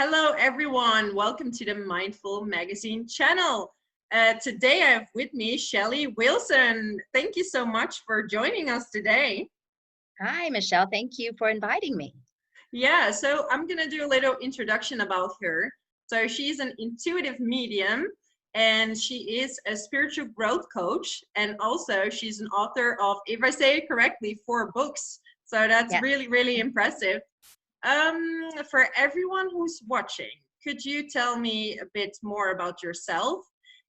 Hello, everyone. Welcome to the Mindful Magazine channel. Today, I have with me Shelly Wilson. Thank you so much for joining us today. Hi, Michelle. Thank you for inviting me. Yeah, so I'm going to do a little introduction about her. So she's an intuitive medium and she is a spiritual growth coach. And also she's an author of, if I say it correctly, 4 books. So that's Yes. really impressive. For everyone who's watching, could you tell me a bit more about yourself?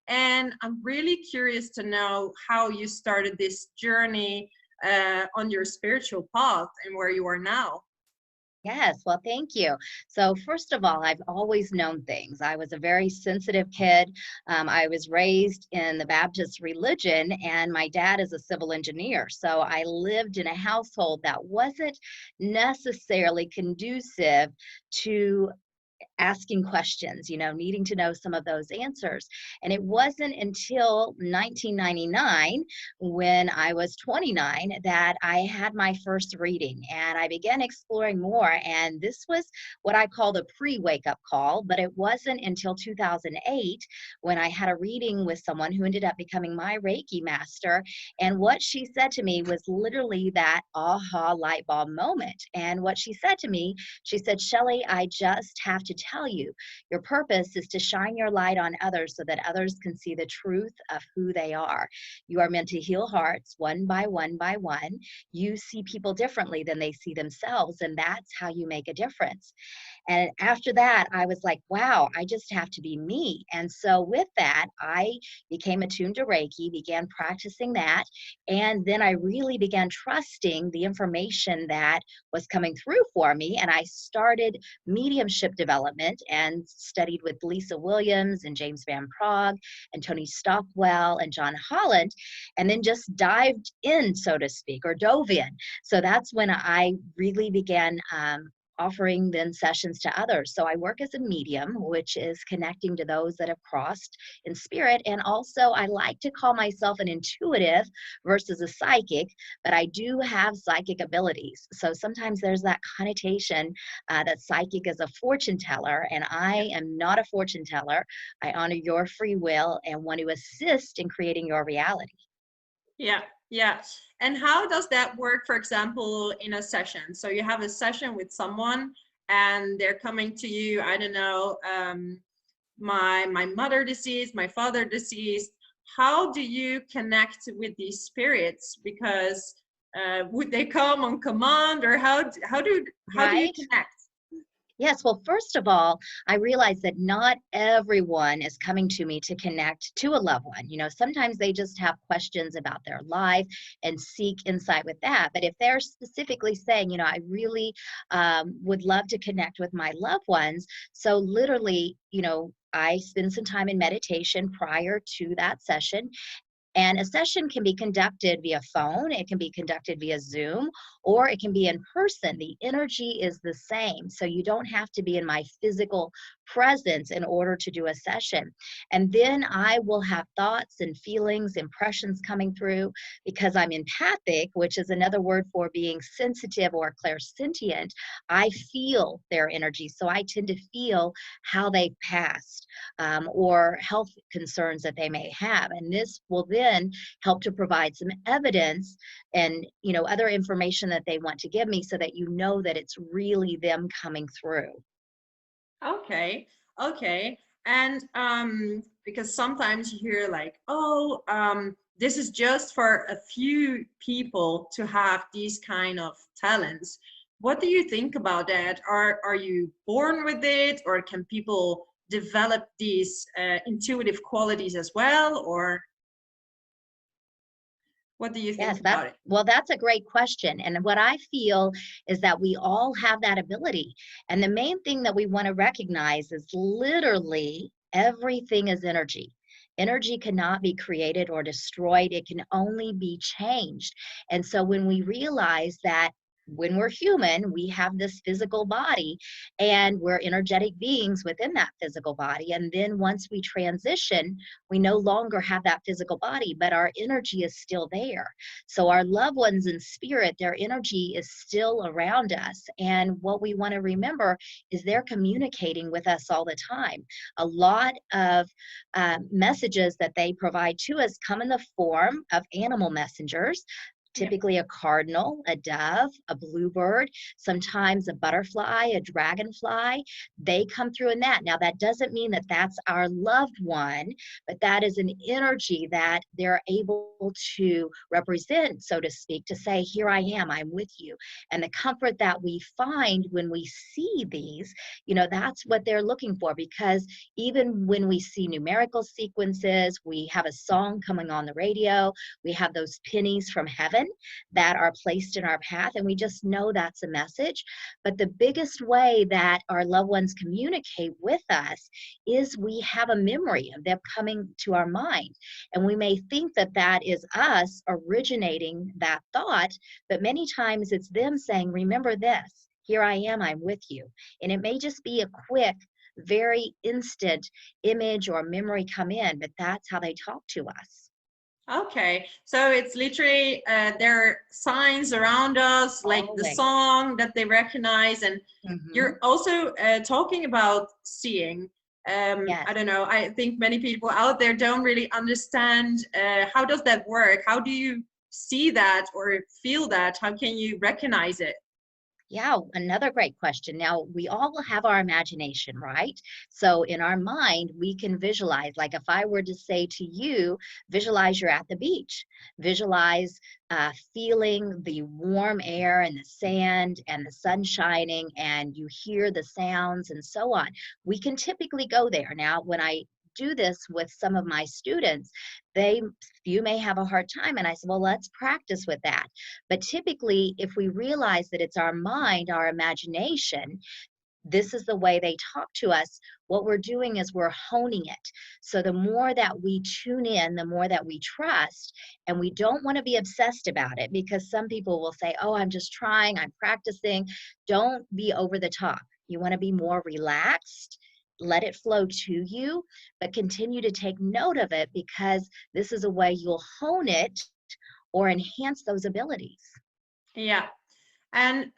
And I'm really curious to know how you started this journey on your spiritual path and where you are now. Yes. Well, thank you. So, first of all, I've always known things. I was a very sensitive kid. I was raised in the Baptist religion, and my dad is a civil engineer. So, I lived in a household that wasn't necessarily conducive to asking questions, needing to know some of those answers. And it wasn't until 1999, when I was 29, that I had my first reading and I began exploring more. And this was what I call the pre-wake up call, but it wasn't until 2008 when I had a reading with someone who ended up becoming my Reiki master. And what she said to me was literally that aha light bulb moment. And what she said to me, she said, "Shelly, I just have to tell you, your purpose is to shine your light on others so that others can see the truth of who they are. You are meant to heal hearts one by one by one. You see people differently than they see themselves, and that's how you make a difference." And after that, I was like, wow, I just have to be me. And so with that, I became attuned to Reiki, began practicing that, and then I really began trusting the information that was coming through for me. And I started mediumship development and studied with Lisa Williams and James Van Prague and Tony Stockwell and John Holland, and then just dived in, so to speak, or dove in. So that's when I really began offering then sessions to others. So I work as a medium, which is connecting to those that have crossed in spirit. And also I like to call myself an intuitive versus a psychic, but I do have psychic abilities. So sometimes there's that connotation that psychic is a fortune teller, and I am not a fortune teller. I honor your free will and want to assist in creating your reality. Yeah, yeah. And how does that work, for example, in a session? So you have a session with someone and they're coming to you, I don't know, my mother deceased, my father deceased. How do you connect with these spirits? Because would they come on command, or how do you Right? connect? Yes, well, first of all, I realize that not everyone is coming to me to connect to a loved one. Sometimes they just have questions about their life and seek insight with that. But if they're specifically saying, I really would love to connect with my loved ones. So literally, I spend some time in meditation prior to that session. And a session can be conducted via phone, it can be conducted via Zoom, or it can be in person. The energy is the same. So you don't have to be in my physical presence in order to do a session. And then I will have thoughts and feelings, impressions coming through because I'm empathic, which is another word for being sensitive or clairsentient. I feel their energy. So I tend to feel how they passed or health concerns that they may have. And this will then help to provide some evidence and other information that they want to give me so that that it's really them coming through. Okay, okay. And because sometimes you hear like, oh, this is just for a few people to have these kind of talents. What do you think about that? Are you born with it, or can people develop these intuitive qualities as well? Or what do you think Yes, about it? that's a great question. And what I feel is that we all have that ability. And the main thing that we want to recognize is literally everything is energy. Energy cannot be created or destroyed, it can only be changed. And so when we realize that when we're human, we have this physical body and we're energetic beings within that physical body. And then once we transition, we no longer have that physical body, but our energy is still there. So our loved ones in spirit, their energy is still around us. And what we want to remember is they're communicating with us all the time. A lot of messages that they provide to us come in the form of animal messengers, Yeah. typically a cardinal, a dove, a bluebird, sometimes a butterfly, a dragonfly. They come through in that. Now, that doesn't mean that that's our loved one, but that is an energy that they're able to represent, so to speak, to say, here I am, I'm with you. And the comfort that we find when we see these, that's what they're looking for, because even when we see numerical sequences, we have a song coming on the radio, we have those pennies from heaven that are placed in our path, and we just know that's a message. But the biggest way that our loved ones communicate with us is we have a memory of them coming to our mind. And we may think that that is us originating that thought, but many times it's them saying, remember this, here I am, I'm with you. And it may just be a quick, very instant image or memory come in, but that's how they talk to us. Okay, so it's literally there are signs around us, like the Always. song that they recognize, and Hmm. you're also talking about seeing. I Yes. don't know. I think many people out there don't really understand how does that work? How do you see that or feel that? How can you recognize it? Yeah, another great question. Now, we all have our imagination, right? So, in our mind, we can visualize. Like, if I were to say to you, visualize you're at the beach, visualize feeling the warm air and the sand and the sun shining, and you hear the sounds and so on. We can typically go there. Now, when I do this with some of my students, they you may have a hard time, and I said, well, let's practice with that. But typically, if we realize that it's our mind, our imagination, this is the way they talk to us. What we're doing is we're honing it. So the more that we tune in, the more that we trust, and we don't want to be obsessed about it, because some people will say, oh, I'm just trying, I'm practicing. Don't be over the top. You want to be more relaxed. Let it flow to you, but continue to take note of it, because this is a way you'll hone it or enhance those abilities. Yeah. And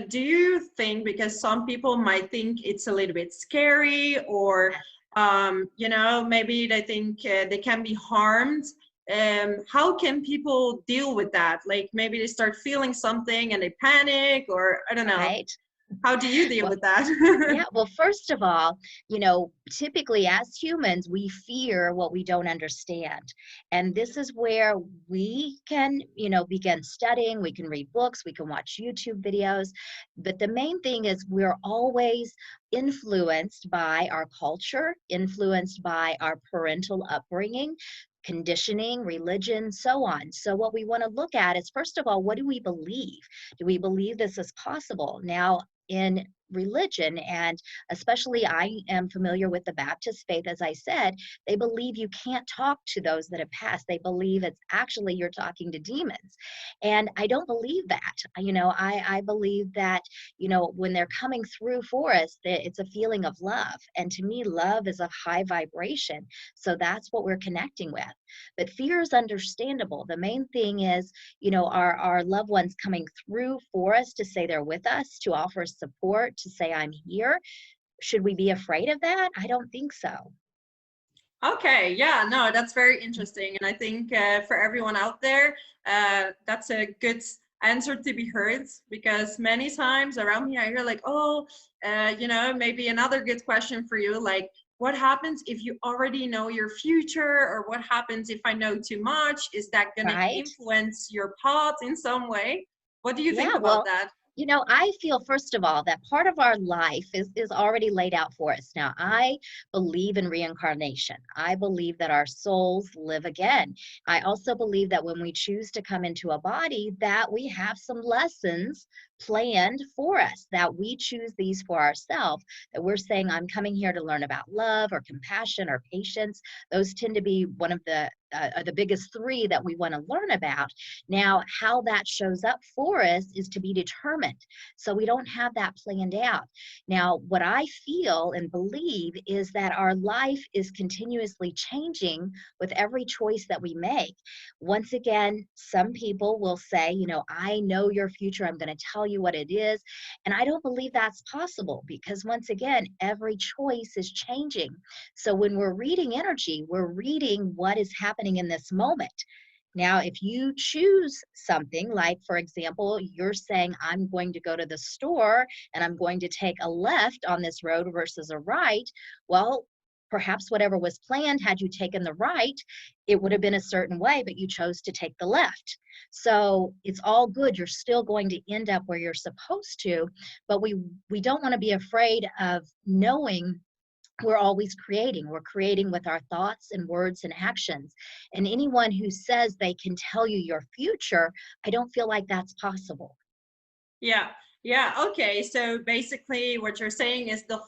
do you think, because some people might think it's a little bit scary, or, maybe they think they can be harmed, how can people deal with that? Like maybe they start feeling something and they panic, or I don't know. Right. How do you deal Well, with that? yeah, well, first of all, typically as humans, we fear what we don't understand. And this is where we can, begin studying, we can read books, we can watch YouTube videos. But the main thing is we're always influenced by our culture, influenced by our parental upbringing, conditioning, religion, so on. So what we want to look at is, first of all, what do we believe? Do we believe this is possible? Now, in religion, and especially I am familiar with the Baptist faith, as I said, they believe you can't talk to those that have passed. They believe it's actually you're talking to demons. And I don't believe that. I believe that, when they're coming through for us, that it's a feeling of love. And to me, love is a high vibration. So that's what we're connecting with. But fear is understandable. The main thing is, our loved ones coming through for us to say they're with us, to offer support, to say, I'm here. Should we be afraid of that? I don't think so. Okay, yeah, no, that's very interesting. And I think for everyone out there, that's a good answer to be heard, because many times around me I hear like, oh, maybe another good question for you, like, what happens if you already know your future? Or what happens if I know too much? Is that going to Right? influence your path in some way? What do you think Yeah, about well, that? I feel, first of all, that part of our life is already laid out for us. Now, I believe in reincarnation. I believe that our souls live again. I also believe that when we choose to come into a body, that we have some lessons planned for us, that we choose these for ourselves, that we're saying, I'm coming here to learn about love or compassion or patience. Those tend to be one of the are the biggest three that we want to learn about. Now, how that shows up for us is to be determined. So we don't have that planned out. Now, what I feel and believe is that our life is continuously changing with every choice that we make. Once again, some people will say, I know your future. I'm going to tell you what it is. And I don't believe that's possible because, once again, every choice is changing. So when we're reading energy, we're reading what is happening in this moment. Now, if you choose something like, for example, you're saying, I'm going to go to the store and I'm going to take a left on this road versus a right, well, perhaps whatever was planned, had you taken the right, it would have been a certain way, but you chose to take the left. So it's all good. You're still going to end up where you're supposed to, but we don't want to be afraid of knowing we're always creating. We're creating with our thoughts and words and actions. And anyone who says they can tell you your future, I don't feel like that's possible. Yeah. Yeah. Okay. So basically what you're saying is the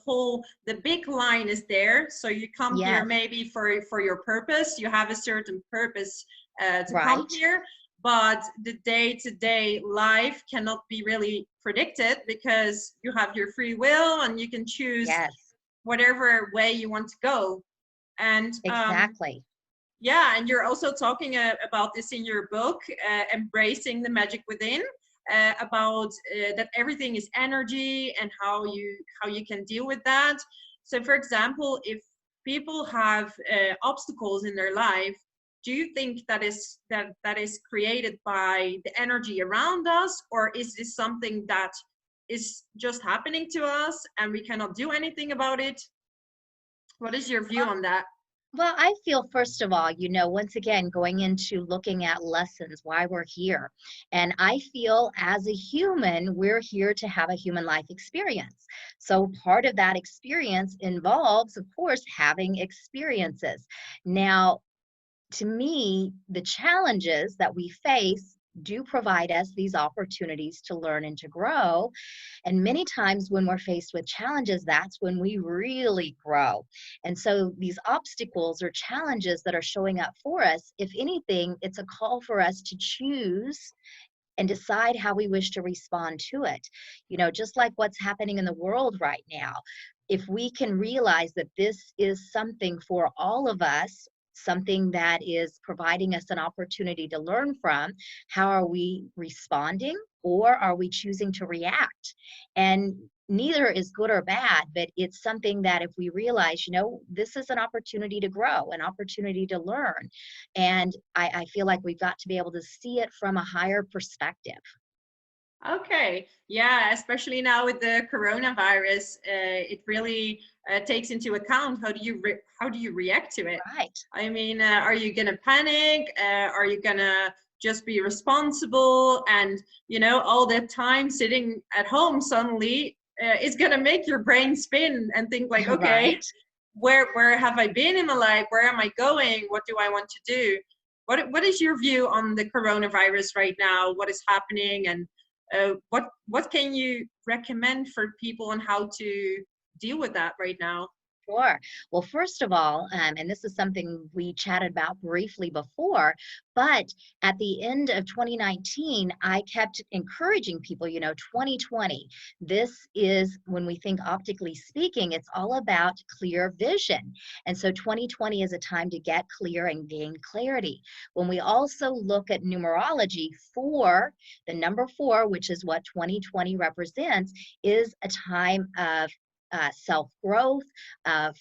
big line is there. So you come here Yes, maybe for your purpose. You have a certain purpose to come right. here, but the day-to-day life cannot be really predicted because you have your free will and you can choose Yes, whatever way you want to go. And exactly. yeah, and you're also talking about this in your book, Embracing the Magic Within, about that everything is energy and how you can deal with that. So, for example, if people have obstacles in their life, do you think that is created by the energy around us, or is this something that is just happening to us and we cannot do anything about it? What is your view on that? Well, I feel, first of all, once again, going into looking at lessons, why we're here. And I feel as a human, we're here to have a human life experience. So part of that experience involves, of course, having experiences. Now, to me, the challenges that we face do provide us these opportunities to learn and to grow. And many times when we're faced with challenges, that's when we really grow. And so these obstacles or challenges that are showing up for us, if anything, it's a call for us to choose and decide how we wish to respond to it. Just like what's happening in the world right now, if we can realize that this is something for all of us, something that is providing us an opportunity to learn from, how are we responding, or are we choosing to react? And neither is good or bad, but it's something that if we realize, this is an opportunity to grow, an opportunity to learn. And I feel like we've got to be able to see it from a higher perspective. Okay, yeah, especially now with the coronavirus, it really takes into account how do you react to it? Right. I mean, are you gonna panic? Are you gonna just be responsible? And all that time sitting at home suddenly is gonna make your brain spin and think like, okay, Right. where have I been in my life? Where am I going? What do I want to do? What is your view on the coronavirus right now? What is happening, and what can you recommend for people on how to deal with that right now? Sure. Well, first of all, and this is something we chatted about briefly before, but at the end of 2019, I kept encouraging people, 2020, this is, when we think optically speaking, it's all about clear vision. And so 2020 is a time to get clear and gain clarity. When we also look at numerology, the number 4, which is what 2020 represents, is a time of self-growth, of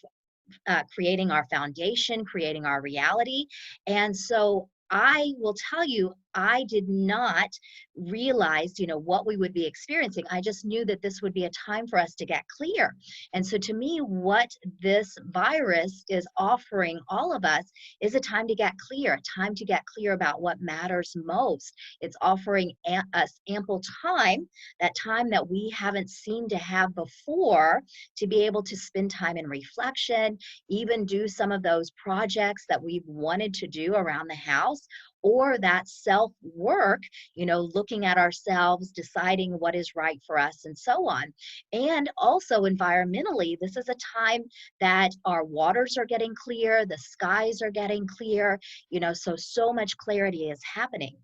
creating our foundation, creating our reality. And so I will tell you, I did not realize, what we would be experiencing. I just knew that this would be a time for us to get clear. And so to me, what this virus is offering all of us is a time to get clear, a time to get clear about what matters most. It's offering us ample time, that time that we haven't seemed to have before, to be able to spend time in reflection, even do some of those projects that we've wanted to do around the house, or that self work, looking at ourselves, deciding what is right for us, and so on. And also environmentally, this is a time that our waters are getting clear, the skies are getting clear, so much clarity is happening.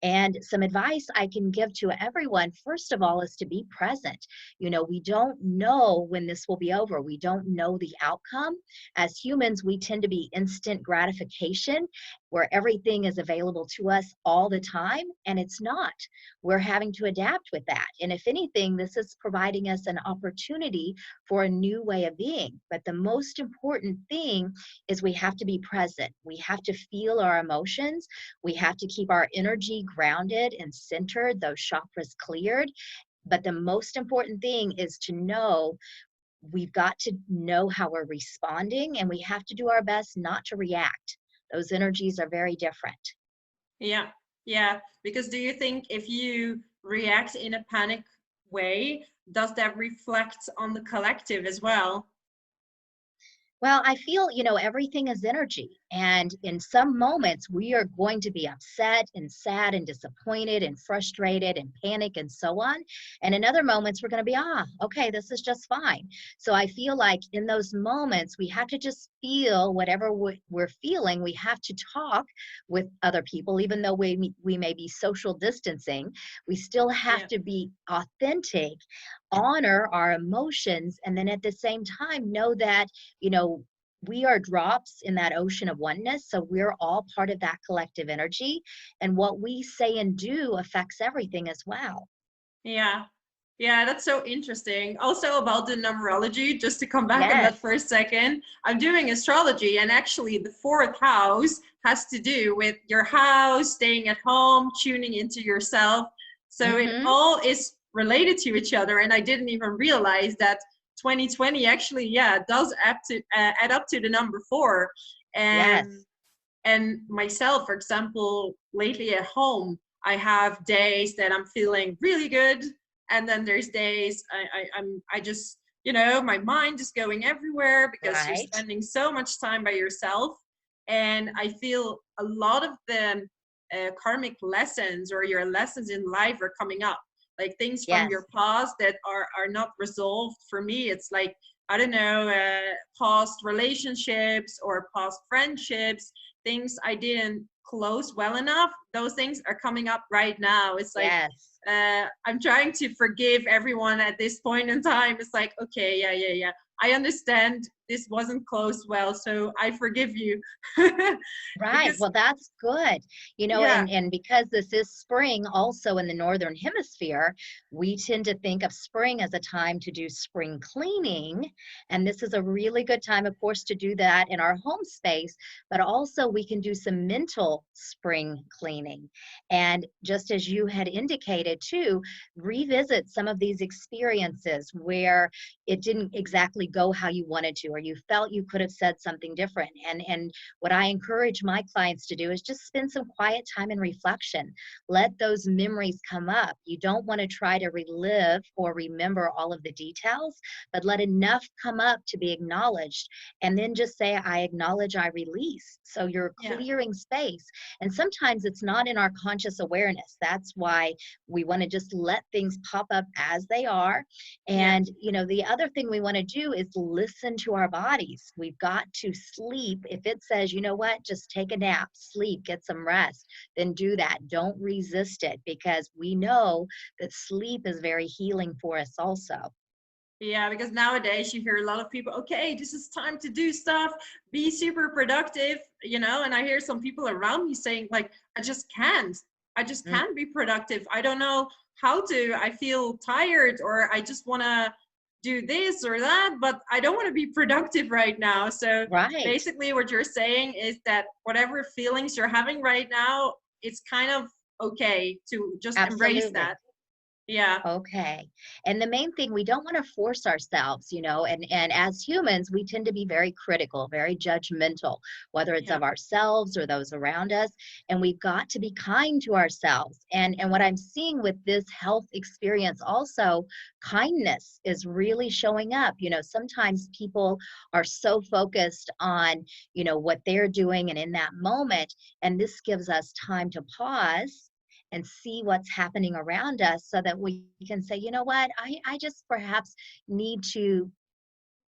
And some advice I can give to everyone, first of all, is to be present. We don't know when this will be over. We don't know the outcome. As humans, we tend to be instant gratification, where everything is available to us all the time, and it's not. We're having to adapt with that. And if anything, this is providing us an opportunity for a new way of being. But the most important thing is we have to be present. We have to feel our emotions. We have to keep our energy grounded and centered, those chakras cleared. But the most important thing is to know we've got to know how we're responding, and we have to do our best not to react. Those energies are very different. Yeah, yeah. Because do you think if you react in a panic way, does that reflect on the collective as well? Well, I feel, everything is energy. And in some moments, we are going to be upset and sad and disappointed and frustrated and panic and so on. And in other moments, we're going to be, okay, this is just fine. So I feel like in those moments, we have to just feel whatever we're feeling. We have to talk with other people, even though we may be social distancing. We still have Yeah. to be authentic, honor our emotions, and then at the same time know that we are drops in that ocean of oneness. So we're all part of that collective energy. And what we say and do affects everything as well. Yeah. Yeah, that's so interesting. Also about the numerology, just to come back on that Yes. for a second. I'm doing astrology, and actually the fourth house has to do with your house, staying at home, tuning into yourself. So it Mm-hmm. all is related to each other. And I didn't even realize that 2020 actually, yeah, does add up to the number four. And Yes. myself, for example, lately at home, I have days that I'm feeling really good, and then there's days I just, my mind is going everywhere because you're Right. spending so much time by yourself. And I feel a lot of the karmic lessons or your lessons in life are coming up, like things from Yes. your past that are not resolved. For me, it's like, I don't know, past relationships or past friendships, things I didn't close well enough. Those things are coming up right now. It's like, Yes. I'm trying to forgive everyone at this point in time. It's like, okay, yeah. I understand this wasn't closed well, so I forgive you. Right. Because, Well, that's good. yeah, And because this is spring also in the Northern Hemisphere, we tend to think of spring as a time to do spring cleaning. And this is a really good time, of course, to do that in our home space, but also we can do some mental spring cleaning. And just as you had indicated too, revisit some of these experiences where it didn't exactly go how you wanted to, or you felt you could have said something different. And what I encourage my clients to do is just spend some quiet time in reflection. Let those memories come up. You don't want to try to relive or remember all of the details, but let enough come up to be acknowledged. And then just say, I acknowledge, I release. So you're yeah, clearing space. And sometimes it's not in our conscious awareness. That's why we want to just let things pop up as they are. yeah. And, the other thing we want to do is listen to our bodies. We've got to sleep. If it says, you know what, just take a nap, sleep, get some rest, then do that. Don't resist it, because we know that sleep is very healing for us also. Yeah, because nowadays you hear a lot of people, okay, this is time to do stuff, be super productive, and I hear some people around me saying, like, I just can't. I just Mm, can't be productive. I don't know how to. I feel tired, or I just want to do this or that, but I don't want to be productive right now. So right. basically, what you're saying is that whatever feelings you're having right now, it's kind of okay to just embrace Absolutely. that. Yeah. Okay. And the main thing, we don't want to force ourselves, and as humans, we tend to be very critical, very judgmental, whether it's Yeah. of ourselves or those around us. And we've got to be kind to ourselves. And what I'm seeing with this health experience also, kindness is really showing up. Sometimes people are so focused on, what they're doing and in that moment. And this gives us time to pause and see what's happening around us so that we can say, you know what, I just perhaps need to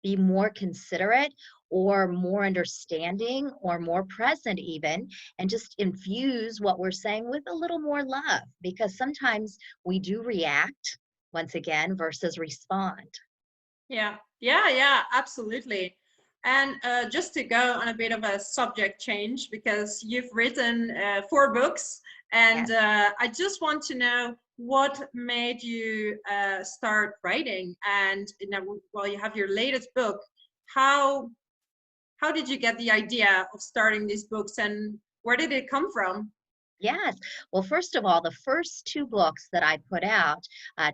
be more considerate or more understanding or more present even, and just infuse what we're saying with a little more love, because sometimes we do react once again versus respond. Yeah, yeah, yeah, absolutely. And just to go on a bit of a subject change, because you've written 4 books, and Yes. I just want to know what made you start writing. And while you have your latest book, how how did you get the idea of starting these books, and where did it come from? Yes. Well, first of all, the first 2 books that I put out,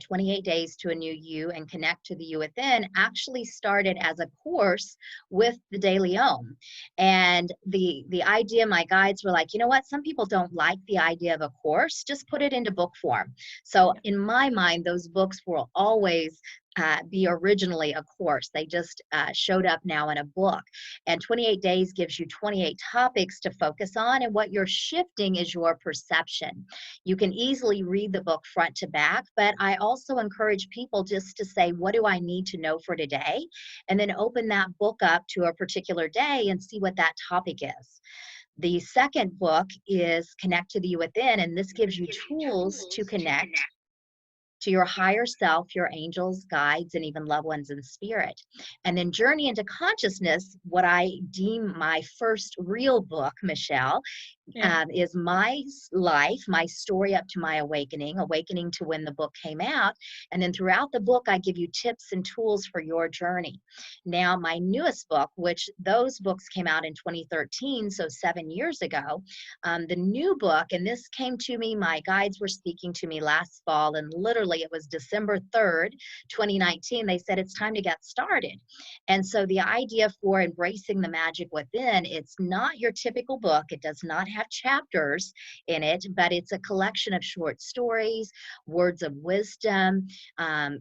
28 Days to a New You and Connect to the You Within, actually started as a course with the Daily Om. And the idea, my guides were like, you know what? Some people don't like the idea of a course, just put it into book form. So Yeah. in my mind, those books will always be originally a course. They just showed up now in a book. And 28 days gives you 28 topics to focus on. And what you're shifting is your perception. You can easily read the book front to back, but I also encourage people just to say, what do I need to know for today? And then open that book up to a particular day and see what that topic is. The second book is Connect to the You Within, and this gives you tools to connect to your higher self, your angels, guides, and even loved ones in spirit. And then Journey into Consciousness, what I deem my first real book, Michelle, Yeah. is my life, my story up to my awakening to when the book came out. And then throughout the book, I give you tips and tools for your journey. Now, my newest book, which those books came out in 2013, so 7 years ago, the new book, and this came to me, my guides were speaking to me last fall, and literally it was December 3rd, 2019. They said, it's time to get started. And so the idea for Embracing the Magic Within, it's not your typical book. It does not have chapters in it, but it's a collection of short stories, words of wisdom, um,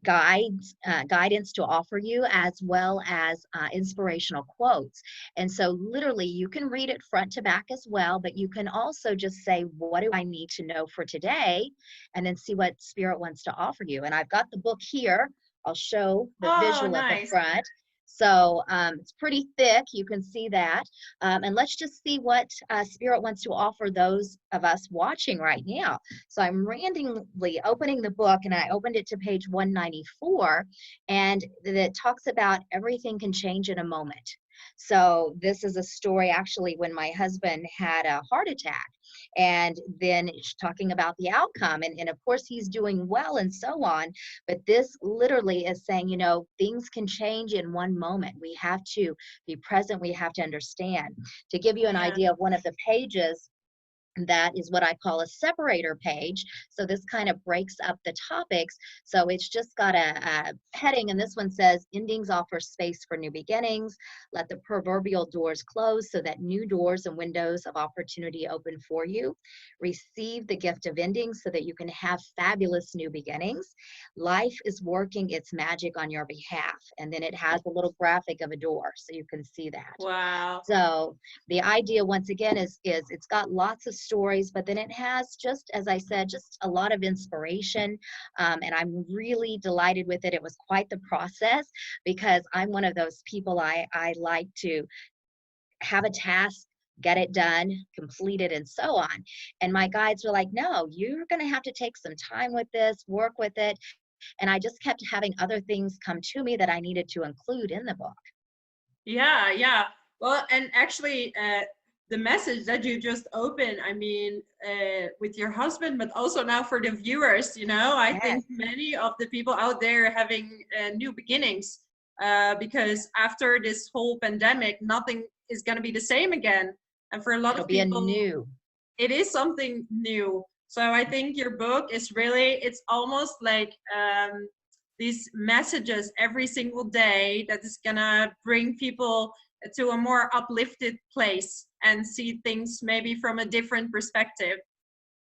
guidance to offer you, as well as inspirational quotes. And so literally you can read it front to back as well, but you can also just say, what do I need to know for today? And then see what spirit wants to offer you. And I've got the book here. I'll show the Oh, visual at the nice. front. So it's pretty thick. You can see that. And let's just see what spirit wants to offer those of us watching right now. So I'm randomly opening the book, and I opened it to page 194, and it talks about everything can change in a moment. So this is a story actually when my husband had a heart attack, and then it's talking about the outcome, and of course he's doing well and so on, but this literally is saying, things can change in one moment. We have to be present. We have to understand. To give you an Yeah. idea of one of the pages, that is what I call a separator page. So this kind of breaks up the topics. So it's just got a heading, and this one says, endings offer space for new beginnings. Let the proverbial doors close so that new doors and windows of opportunity open for you. Receive the gift of endings so that you can have fabulous new beginnings. Life is working its magic on your behalf. And then it has a little graphic of a door, so you can see that. Wow. So the idea, once again, is it's got lots of stories, but then it has, just as I said, just a lot of inspiration. And I'm really delighted with it. It was quite the process, because I'm one of those people, I like to have a task, get it done, complete it, and so on. And my guides were like, no, you're going to have to take some time with this, work with it. And I just kept having other things come to me that I needed to include in the book. Yeah, yeah. Well, and actually, the message that you just opened, I mean, with your husband, but also now for the viewers, I Yes. think many of the people out there are having new beginnings, because after this whole pandemic, nothing is going to be the same again. And for a lot It'll of be a people, new. it is something new. So I think your book is really, it's almost like these messages every single day that is gonna bring people to a more uplifted place and see things maybe from a different perspective.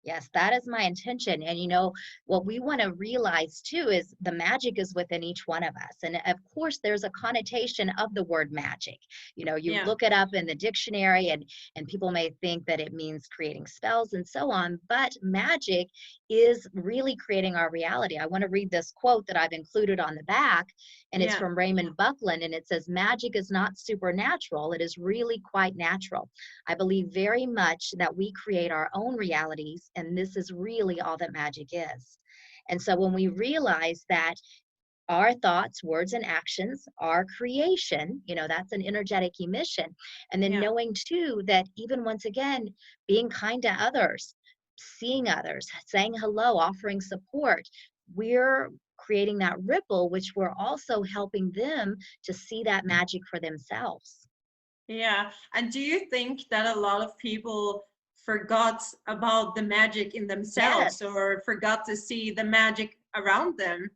Yes, that is my intention. And you know, what we want to realize too is the magic is within each one of us. And of course, there's a connotation of the word magic. You know, you Yeah, look it up in the dictionary and people may think that it means creating spells and so on, but magic is really creating our reality. I want to read this quote that I've included on the back, and it's yeah, from Raymond Buckland, and it says, "Magic is not supernatural, it is really quite natural. I believe very much that we create our own realities, and this is really all that magic is." And so when we realize that our thoughts, words, and actions are creation, you know, that's an energetic emission. And then yeah. knowing too that even once again, being kind to others, seeing others, saying hello, offering support, we're creating that ripple, which we're also helping them to see that magic for themselves. Yeah. And do you think that a lot of people forgot about the magic in themselves Yes. or forgot to see the magic around them?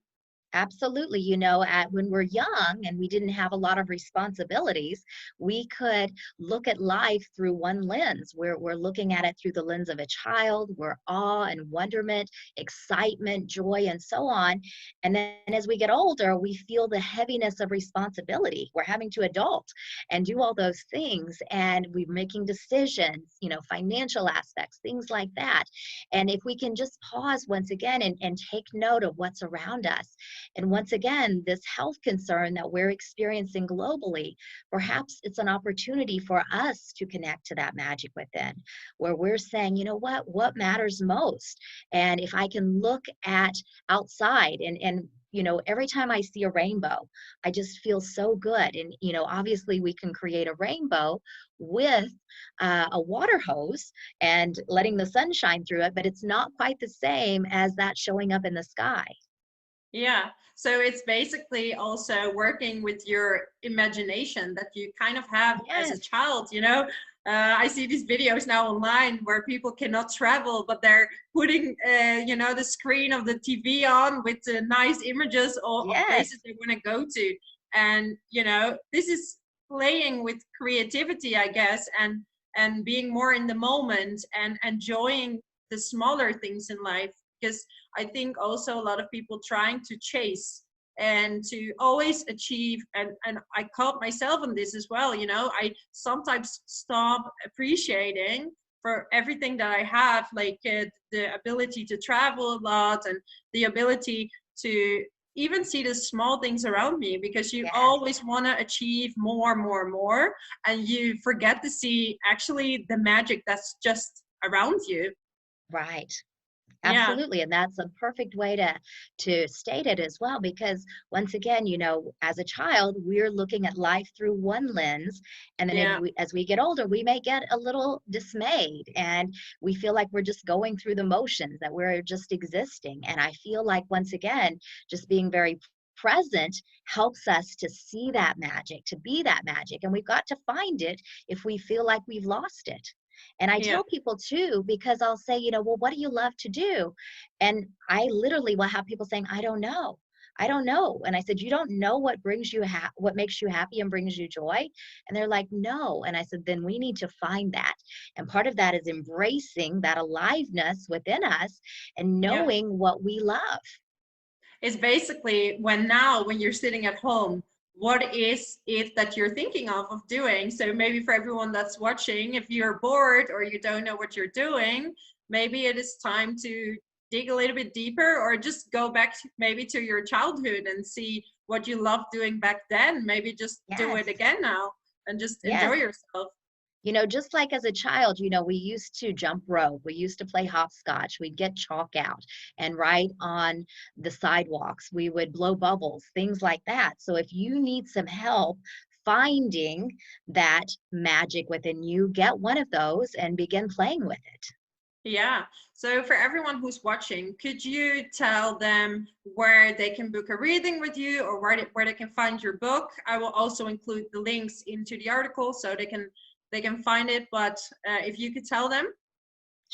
Absolutely. You know, when we're young and we didn't have a lot of responsibilities, we could look at life through one lens. We're looking at it through the lens of a child, where awe and wonderment, excitement, joy, and so on. And then as we get older, we feel the heaviness of responsibility. We're having to adult and do all those things. And we're making decisions, you know, financial aspects, things like that. And if we can just pause once again and take note of what's around us, and once again, this health concern that we're experiencing globally, perhaps it's an opportunity for us to connect to that magic within, where we're saying, you know what matters most? And if I can look at outside and you know, every time I see a rainbow, I just feel so good. And, you know, obviously we can create a rainbow with a water hose and letting the sun shine through it, but it's not quite the same as that showing up in the sky. Yeah. So it's basically also working with your imagination that you kind of have as a Yes. child, you know. I see these videos now online where people cannot travel, but they're putting, you know, the screen of the TV on with the nice images of places Yes. they want to go to. And, you know, this is playing with creativity, I guess, and being more in the moment and enjoying the smaller things in life. Because I think also a lot of people trying to chase and to always achieve, and I caught myself on this as well, you know. I sometimes stop appreciating for everything that I have, like the ability to travel a lot and the ability to even see the small things around me, because you Yes. always want to achieve more, more, more, and you forget to see actually the magic that's just around you. Right. Yeah, Absolutely. And that's a perfect way to state it as well, because once again, you know, as a child, we're looking at life through one lens. And then yeah, as we get older, we may get a little dismayed and we feel like we're just going through the motions, that we're just existing. And I feel like once again, just being very present helps us to see that magic, to be that magic. And we've got to find it if we feel like we've lost it. And I yeah. tell people too, because I'll say, you know, well, what do you love to do? And I literally will have people saying, I don't know. I don't know. And I said, you don't know what brings you what makes you happy and brings you joy? And they're like, no. And I said, then we need to find that. And part of that is embracing that aliveness within us and Yeah. knowing what we love. It's basically when now when you're sitting at home, what is it that you're thinking of doing? So maybe for everyone that's watching, if you're bored or you don't know what you're doing, maybe it is time to dig a little bit deeper, or just go back maybe to your childhood and see what you loved doing back then. Maybe just do it Yes. again now and just enjoy Yes. yourself. You know, just like as a child, you know, we used to jump rope, we used to play hopscotch, we'd get chalk out and write on the sidewalks, we would blow bubbles, things like that. So if you need some help finding that magic within you, get one of those and begin playing with it. Yeah. So for everyone who's watching, could you tell them where they can book a reading with you, or where they can find your book? I will also include the links into the article so they can find it. But if you could tell them.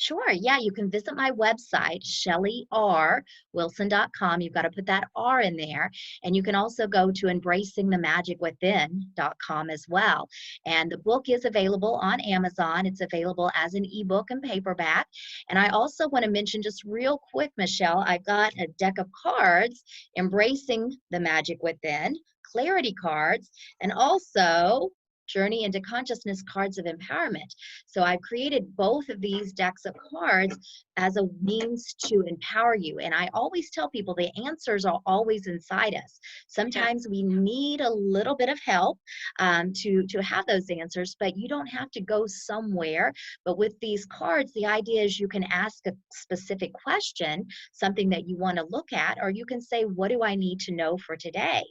Sure. Yeah, you can visit my website, shellyrwilson.com. You've got to put that R in there. And you can also go to embracingthemagicwithin.com as well. And the book is available on Amazon. It's available as an ebook and paperback. And I also want to mention just real quick, Michelle, I've got a deck of cards, Embracing the Magic Within, clarity cards, and also Journey into Consciousness cards of empowerment. So I've created both of these decks of cards as a means to empower you. And I always tell people the answers are always inside us. Yeah. Sometimes we need a little bit of help to have those answers, but you don't have to go somewhere. But with these cards, the idea is you can ask a specific question, something that you want to look at, or you can say, what do I need to know for today?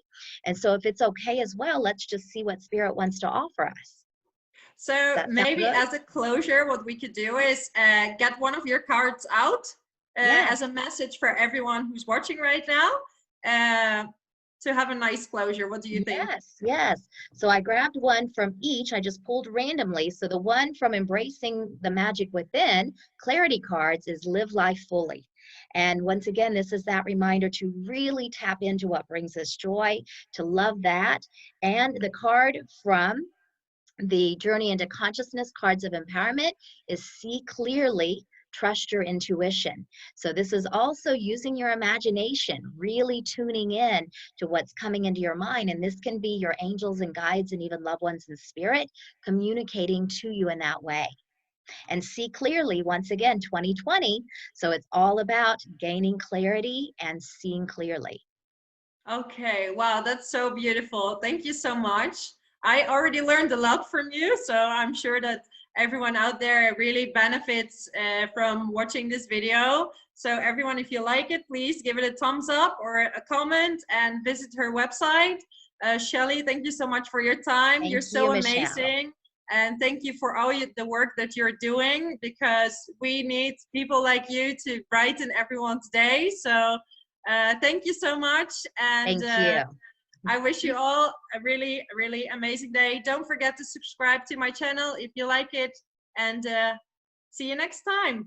And so if it's okay as well, let's just see what Spirit wants to offer us. Does So that sound maybe good? as a closure, what we could do is get one of your cards out as Yes. a message for everyone who's watching right now to have a nice closure. What do you think? Yes, yes. So I grabbed one from each. I just pulled randomly. So the one from Embracing the Magic Within, clarity cards, is Live Life Fully. And once again, this is that reminder to really tap into what brings us joy, to love that. And the card from the Journey into Consciousness cards of empowerment is See Clearly, Trust Your Intuition. So this is also using your imagination, really tuning in to what's coming into your mind. And this can be your angels and guides and even loved ones in spirit communicating to you in that way. And See Clearly, once again, 2020. So it's all about gaining clarity and seeing clearly. Okay, wow, that's so beautiful. Thank you so much. I already learned a lot from you, so I'm sure that everyone out there really benefits from watching this video. So everyone, if you like it, please give it a thumbs up or a comment and visit her website. Shelly, thank you so much for your time. You're Thank you, so Michelle. amazing. And thank you for all the work that you're doing, because we need people like you to brighten everyone's day. So thank you so much. And Thank you. I wish you all a really, really amazing day. Don't forget to subscribe to my channel if you like it. And see you next time.